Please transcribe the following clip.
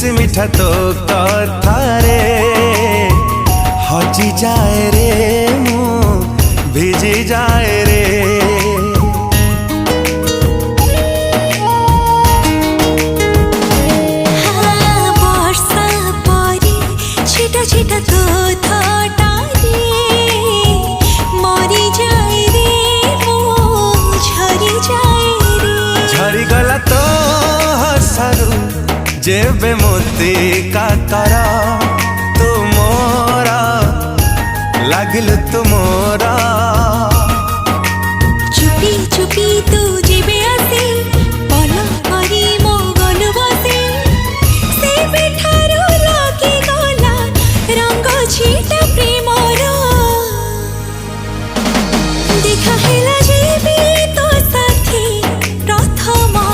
बेसी मिठा तो कथारे हजी जाए रे मु भिजी जाए रे। वर्षा परी छिटा छिटा तो थटारे मरी जाए रे मु झरी जाए रे। झरी गला तो हसारू जेबे मोती काकर तुमोरा लागिल तुमोरा।